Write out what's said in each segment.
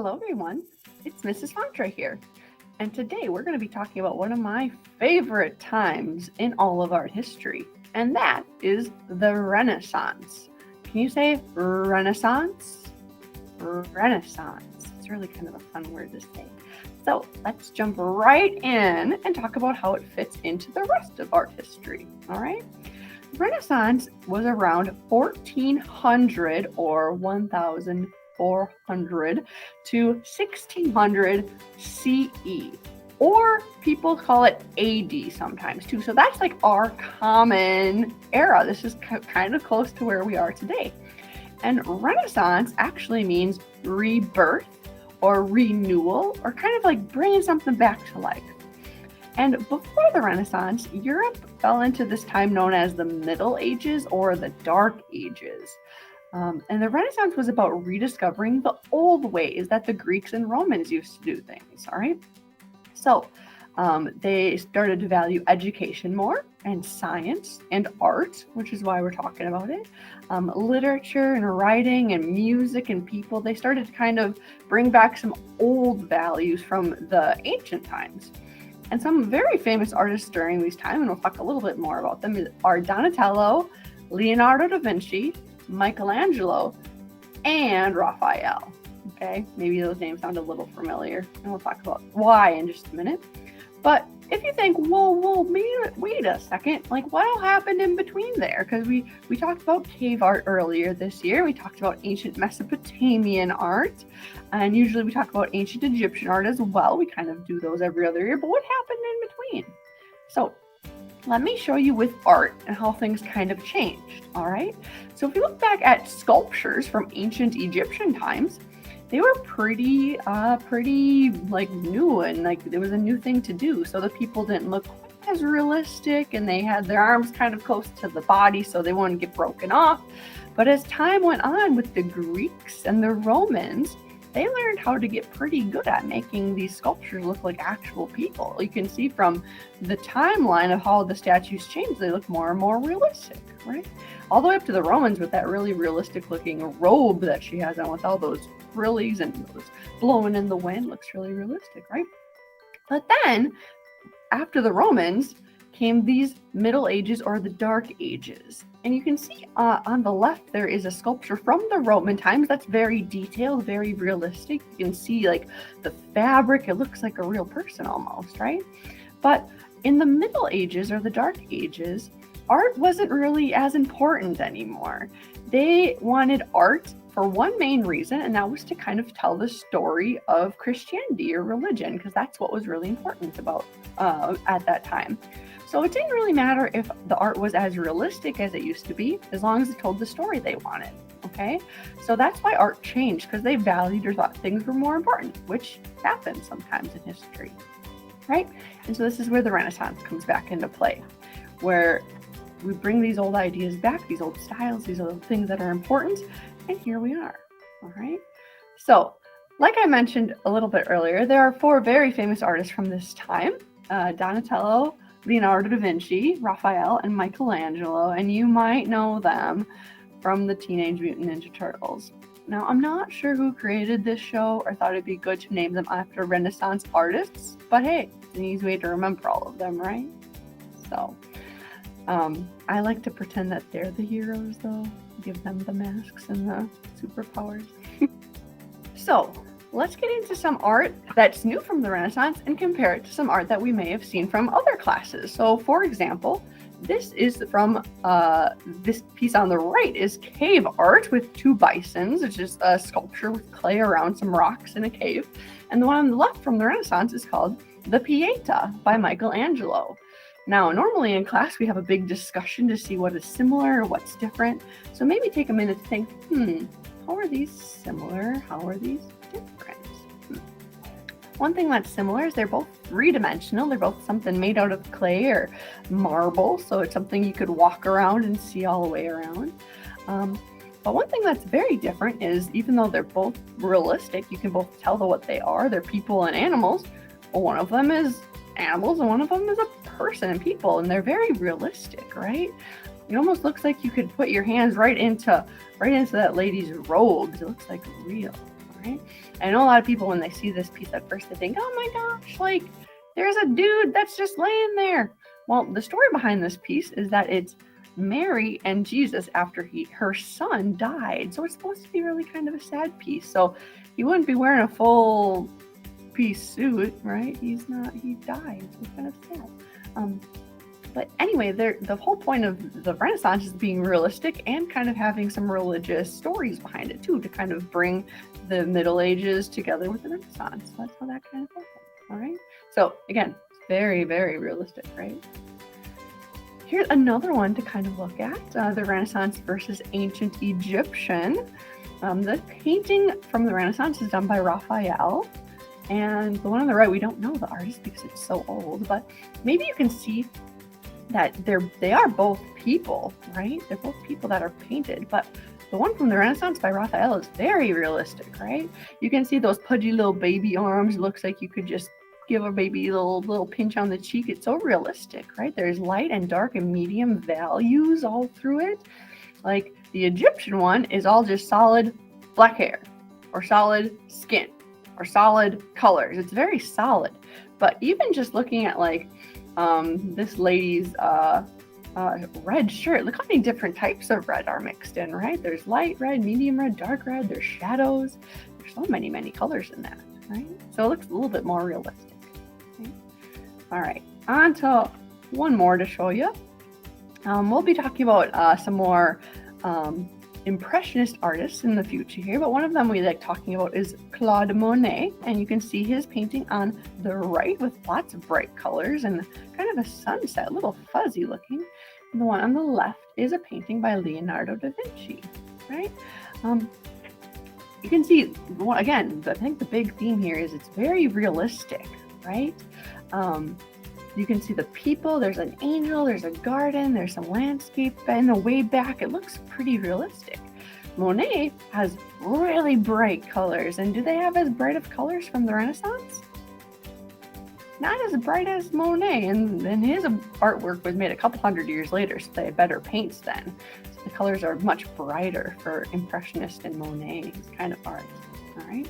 Hello, everyone. It's Mrs. Fontre here. And today we're going to be talking about one of my favorite times in all of art history, and that is the Renaissance. Can you say Renaissance? Renaissance. It's really kind of a fun word to say. So let's jump right in and talk about how it fits into the rest of art history. All right. Renaissance was around 1400 or 1400 to 1600 CE, or people call it AD sometimes too. So that's like our common era. This is kind of close to where we are today. And Renaissance actually means rebirth or renewal, or kind of like bringing something back to life. And before the Renaissance, Europe fell into this time known as the Middle Ages or the Dark Ages. And the Renaissance was about rediscovering the old ways that the Greeks and Romans used to do things, all right? So they started to value education more, and science and art, which is why we're talking about it. Literature and writing and music and people, they started to kind of bring back some old values from the ancient times. And some very famous artists during these times, and we'll talk a little bit more about them, are Donatello, Leonardo da Vinci, Michelangelo, and Raphael. Okay, maybe those names sound a little familiar, and we'll talk about why in just a minute. But if you think, whoa, wait a second, like what all happened in between there? Because we talked about cave art earlier this year. We talked about ancient Mesopotamian art, and usually we talk about ancient Egyptian art as well. We kind of do those every other year, but what happened in between? So let me show you with art and how things kind of changed, all right? So if you look back at sculptures from ancient Egyptian times, they were pretty like new, and like there was a new thing to do. So the people didn't look quite as realistic, and they had their arms kind of close to the body so they wouldn't get broken off. But as time went on with the Greeks and the Romans, they learned how to get pretty good at making these sculptures look like actual people. You can see from the timeline of how the statues changed, they look more and more realistic, right? All the way up to the Romans with that really realistic looking robe that she has on with all those frillies and those blowing in the wind, looks really realistic, right? But then after the Romans came these Middle Ages or the Dark Ages. And you can see on the left, there is a sculpture from the Roman times that's very detailed, very realistic. You can see like the fabric, it looks like a real person almost, right? But in the Middle Ages or the Dark Ages, art wasn't really as important anymore. They wanted art for one main reason, and that was to kind of tell the story of Christianity or religion, because that's what was really important about at that time. So it didn't really matter if the art was as realistic as it used to be, as long as it told the story they wanted, okay? So that's why art changed, because they valued or thought things were more important, which happens sometimes in history, right? And so this is where the Renaissance comes back into play, where we bring these old ideas back, these old styles, these old things that are important, and here we are, all right? So, like I mentioned a little bit earlier, there are four very famous artists from this time, Donatello, Leonardo da Vinci, Raphael, and Michelangelo, and you might know them from the Teenage Mutant Ninja Turtles. Now, I'm not sure who created this show or thought it'd be good to name them after Renaissance artists, but hey, it's an easy way to remember all of them, right? So, I like to pretend that they're the heroes, though. Give them the masks and the superpowers. So, let's get into some art that's new from the Renaissance and compare it to some art that we may have seen from other classes. So, for example, this is from this piece on the right is cave art with two bisons, which is a sculpture with clay around some rocks in a cave. And the one on the left from the Renaissance is called The Pieta by Michelangelo. Now, normally in class, we have a big discussion to see what is similar or what's different. So maybe take a minute to think, how are these similar? How are these different? One thing that's similar is they're both three-dimensional. They're both something made out of clay or marble. So it's something you could walk around and see all the way around. But one thing that's very different is even though they're both realistic, you can both tell what they are. They're people and animals. Well, one of them is animals and one of them is a person and people, and they're very realistic, right? It almost looks like you could put your hands right into that lady's robes. It looks like real, right? I know a lot of people, when they see this piece at first, they think, oh my gosh, like there's a dude that's just laying there. Well, the story behind this piece is that it's Mary and Jesus after her son died. So it's supposed to be really kind of a sad piece. So he wouldn't be wearing a full piece suit, right? He died. So it's kind of sad. But anyway, the whole point of the Renaissance is being realistic and kind of having some religious stories behind it too, to kind of bring the Middle Ages together with the Renaissance. So that's how that kind of happened. All right. So again, very, very realistic, right? Here's another one to kind of look at, the Renaissance versus ancient Egyptian. The painting from the Renaissance is done by Raphael. And the one on the right, we don't know the artist because it's so old, but maybe you can see that they are both people, right? They're both people that are painted, but the one from the Renaissance by Raphael is very realistic, right? You can see those pudgy little baby arms. It looks like you could just give a baby a little pinch on the cheek. It's so realistic, right? There's light and dark and medium values all through it. Like the Egyptian one is all just solid black hair or solid skin or solid colors. It's very solid. But even just looking at like this lady's red shirt, look how many different types of red are mixed in, right? There's light red, medium red, dark red, there's shadows. There's so many colors in that, right? So it looks a little bit more realistic. Okay? All right, on to one more to show you. We'll be talking about some more Impressionist artists in the future here, but one of them we like talking about is Claude Monet, and you can see his painting on the right with lots of bright colors and kind of a sunset, a little fuzzy looking. And the one on the left is a painting by Leonardo da Vinci, right? You can see, again, I think the big theme here is it's very realistic, right? You can see the people, there's an angel, there's a garden, there's some landscape in the way back. It looks pretty realistic. Monet has really bright colors. And do they have as bright of colors from the Renaissance? Not as bright as Monet. And his artwork was made a couple hundred years later, so they had better paints then. So the colors are much brighter for Impressionist and Monet's kind of art. All right.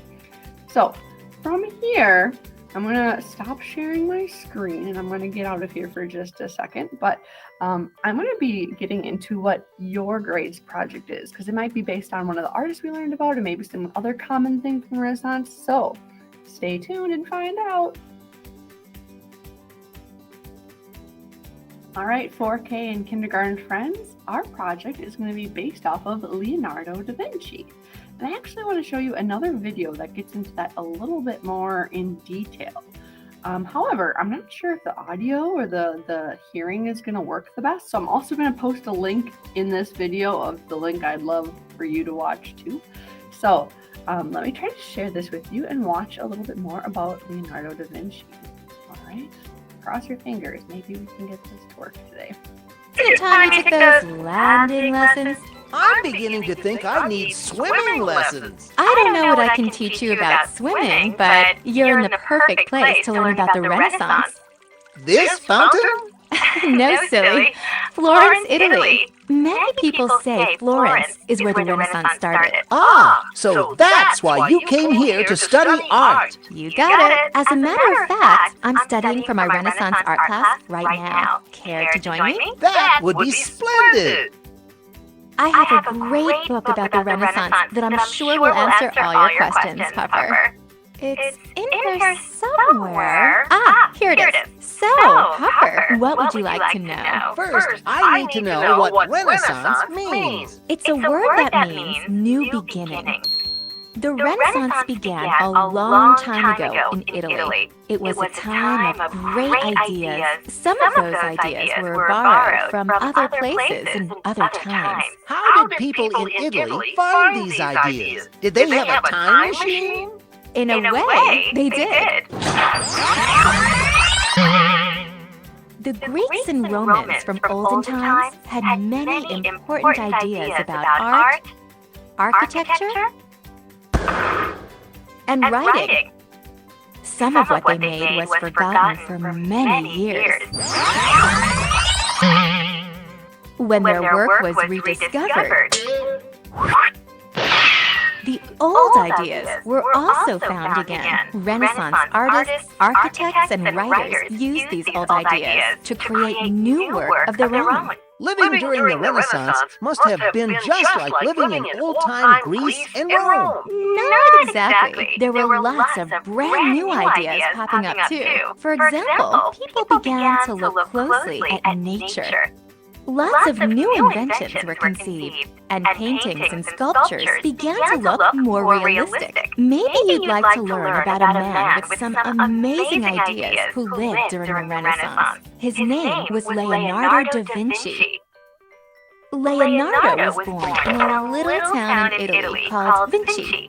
So from here, I'm going to stop sharing my screen and I'm going to get out of here for just a second, but I'm going to be getting into what your grades project is, because it might be based on one of the artists we learned about and maybe some other common thing from Renaissance. So stay tuned and find out. All right, 4K and kindergarten friends, our project is going to be based off of Leonardo da Vinci. And I actually want to show you another video that gets into that a little bit more in detail. However, I'm not sure if the audio or the hearing is going to work the best. So I'm also going to post a link in this video of the link I'd love for you to watch too. So let me try to share this with you and watch a little bit more about Leonardo da Vinci. All right, cross your fingers. Maybe we can get this to work today. Is it time to take those landing lessons? I'm beginning to think I need swimming lessons. I don't know what I can teach you about swimming, but you're in the perfect place to learn about the Renaissance. This fountain? No, silly. Florence, Italy. Many people say Florence is where the Renaissance started. Ah, so that's why you came here to study art. You got it. As a matter of fact, I'm studying for my Renaissance art class right now. Care to join me? That would be splendid. I have a great book about the Renaissance that I'm sure will answer all your questions, Puffer. It's in here somewhere. Ah, here it is. So, Puffer, what would you like to know? First, I need to know what Renaissance means. It's a word that means new beginning. The Renaissance began a long time ago in Italy. It was a time of great ideas. Some of those ideas were borrowed from other places and other times. How did people in Italy find these ideas? Did they have a time machine? In a way, they did. The Greeks and Romans from olden times had many important ideas about art, architecture, and writing. Some of what they made was forgotten for many years. When their work was rediscovered, the old ideas were also found again. Renaissance artists, architects, and writers used these old ideas to create new work of their own. Living during the Renaissance must have been just like living in old-time Greece and Rome. Not exactly. There were lots of brand new ideas popping up too. For example, people began to look closely at nature. Lots of new inventions were conceived, and paintings and sculptures began to look more realistic. Maybe you'd like to learn about a man with some amazing ideas who lived during the Renaissance. His name was Leonardo da Vinci. Leonardo was born in a little town in Italy called Vinci.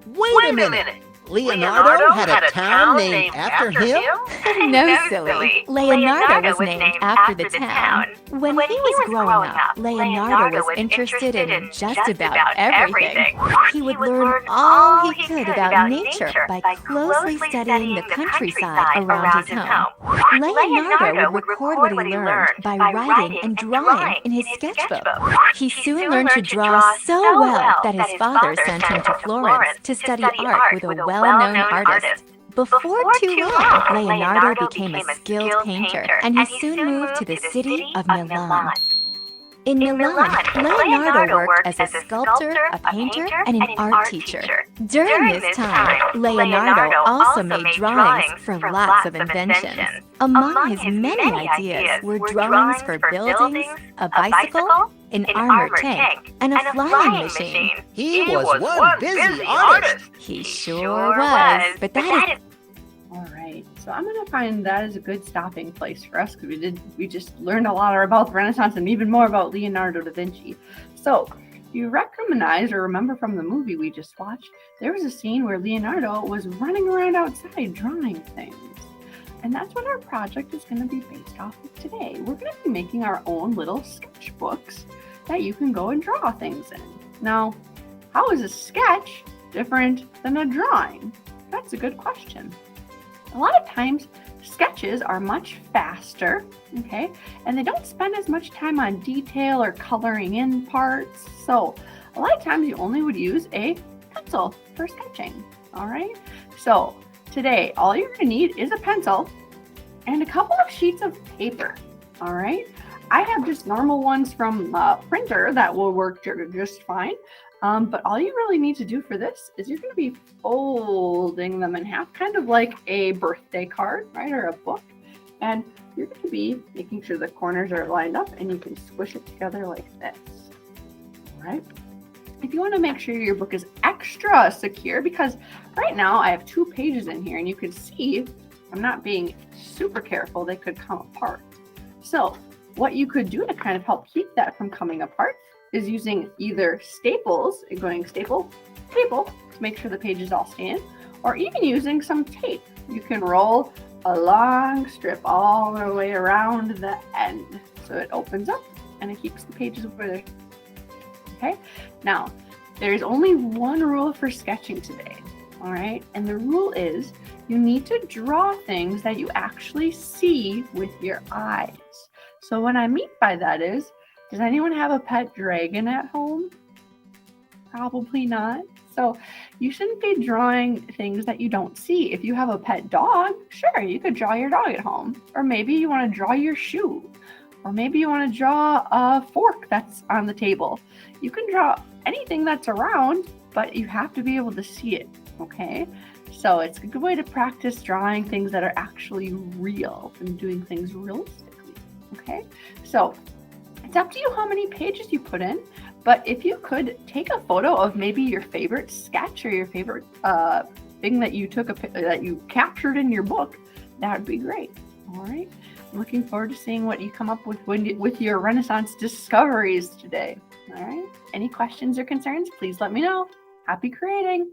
Wait a minute! Leonardo had a town named after him? No, silly. Leonardo was named after the town. When he was growing up, Leonardo was interested in just about everything. He would learn all he could about nature by closely studying the countryside around his home. Leonardo would record what he learned by writing and drawing in his sketchbook. He soon learned to draw so well that his father sent him to Florence to study art with a well-known artist. Before too long, Leonardo became a skilled painter, and he soon moved to the city of Milan. In Milan, Leonardo worked as a sculptor, a painter, and an art teacher. During this time, Leonardo also made drawings for lots of inventions. Among his many ideas were drawings for buildings, a bicycle, an armored tank, and a flying machine. He was one busy artist. He sure was, but that is... All right, so I'm going to find that is a good stopping place for us because we just learned a lot about the Renaissance and even more about Leonardo da Vinci. So you recognize or remember from the movie we just watched, there was a scene where Leonardo was running around outside drawing things. And that's what our project is going to be based off of today. We're going to be making our own little sketchbooks that you can go and draw things in. Now, how is a sketch different than a drawing? That's a good question. A lot of times, sketches are much faster, okay? And they don't spend as much time on detail or coloring in parts. So a lot of times you only would use a pencil for sketching, all right? So today, all you're gonna need is a pencil and a couple of sheets of paper, all right? I have just normal ones from a printer that will work just fine. But all you really need to do for this is you're going to be folding them in half, kind of like a birthday card, right, or a book. And you're going to be making sure the corners are lined up and you can squish it together like this, all right? If you want to make sure your book is extra secure, because right now I have 2 pages in here and you can see I'm not being super careful, they could come apart. So what you could do to kind of help keep that from coming apart is using either staples, going staple to make sure the pages all stay in, or even using some tape. You can roll a long strip all the way around the end so it opens up and it keeps the pages over there. Okay, now there's only one rule for sketching today, all right? And the rule is you need to draw things that you actually see with your eyes. So what I mean by that is, does anyone have a pet dragon at home? Probably not. So you shouldn't be drawing things that you don't see. If you have a pet dog, sure, you could draw your dog at home. Or maybe you want to draw your shoe. Or maybe you want to draw a fork that's on the table. You can draw anything that's around, but you have to be able to see it, okay? So it's a good way to practice drawing things that are actually real and doing things realistically, okay? So it's up to you how many pages you put in, but if you could take a photo of maybe your favorite sketch or your favorite thing that you took that you captured in your book, that would be great. All right. I'm looking forward to seeing what you come up with your Renaissance discoveries today. All right. Any questions or concerns, please let me know. Happy creating.